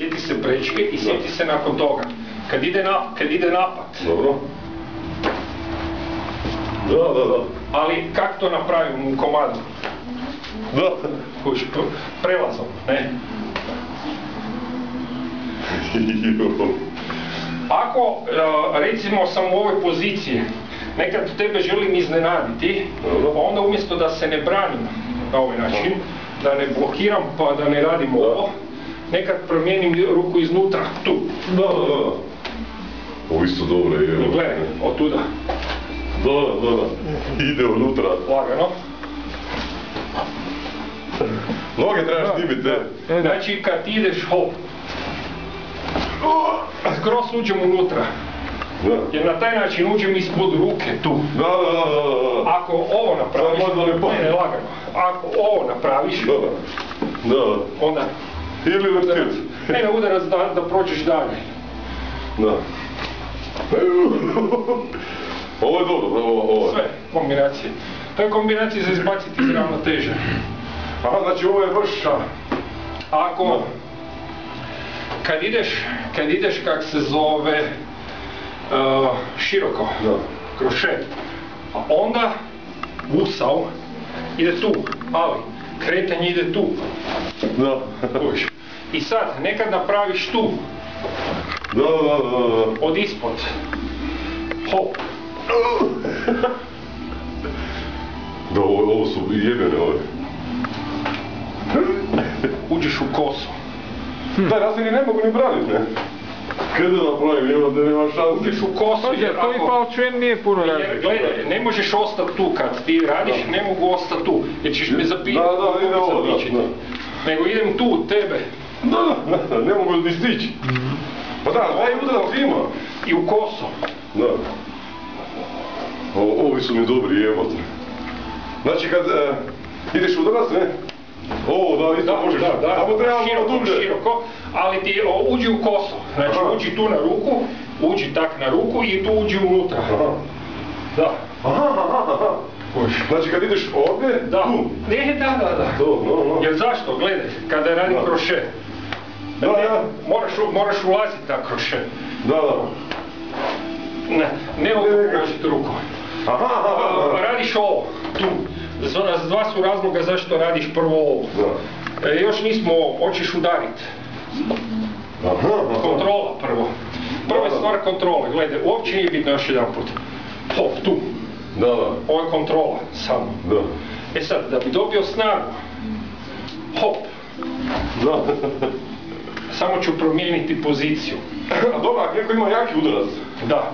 sjeti se prečke i sjeti se nakon toga. Kad ide napad. Dobro. Da. Ali kako to napravimo u komadu? Da. Prelazom, ne? Ako, recimo, sam u ovoj poziciji, nekad tebe želim iznenaditi, onda umjesto da se ne branim na ovaj način, da ne blokiram pa da ne radim ovo, nekad promijenim ruku iznutra, tu. Da. Ovo isto dobro je. Gledaj, od tuda. Da. Ide unutra. Lagano. Noge trebaš dimiti, ne? Znači, kad ideš hop, skroz uđem unutra. Jer na taj način uđem ispod ruke, tu. Da. Ako ovo napraviš, ne, lagano. Ako ovo napraviš, onda... Ili vrtić. Ne, udarac da prođeš dalje. Da. Ovo je dobro, ovo je. Sve, kombinacije. To je kombinacija za izbaciti iz ravnoteže. Aha, znači ovo je baš... Ako... Kad ideš kak se zove... široko, krošet, a onda usao ide tu, ali kretanje ide tu. Da. I sad, nekad napraviš tu. Da. Od ispod. Hop. Da, ovo su jebene ove. Uđeš u kosu. Da, ja se ni ne mogu ni branit, ne? Kada da napravim, da nema šanse. Uđeš u kosu, jer to i pa čem nije puno razlika. Gledaj, ne možeš ostati tu kad ti radiš, ne mogu ostati tu, jer ćeš me zapitati. Da, ide ovo, da. Nego idem tu, od tebe. Da, ne mogu ni stići. Pa da, daj udarac ima. I u kosu. Da. Ovi su mi dobri, jebote. Znači kad ideš udarac, ne? Ovo, da, isto možeš. Samo treba malo dublje. Široko, ali ti uđi u kosu. Znači uđi tu na ruku, uđi tak na ruku i tu uđi unutra. Da. Aha. Znači kad ideš ovdje, tu? Ne, da. Jer zašto? Gledaj, kada radim krošet. Moraš ulaziti na krošet. Da. Ne mogu uložiti ruku. Radiš ovo, tu. Dva su razloga zašto radiš prvo ovo. Još nismo ovo, hoćeš udariti. Kontrola prvo. Prva stvar kontrole, gledaj, uopće nije bitno još jedan put. Hop, tu. Ovo je kontrola, samo. E sad, da bi dobio snagu, hop. Samo ću promijeniti poziciju. A dobro, ako neko ima jaki udarac. Da.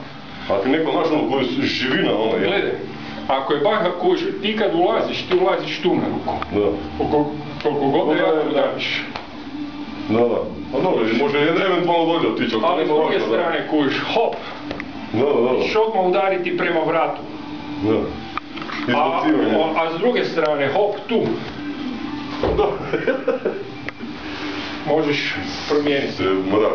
Ako neko znaš ono koji je živina ono je. Gledaj, ako je baka kuž, ti kad ulaziš, ti ulaziš tu na ruku. Koliko god da jako udariš. Da. A dobro, može eventualno dođe otići. Ali s druge strane kuž, hop. Ćeš odmah udariti prema vratu. A s druge strane, hop, tu. Možeš promijeniti. Mrak.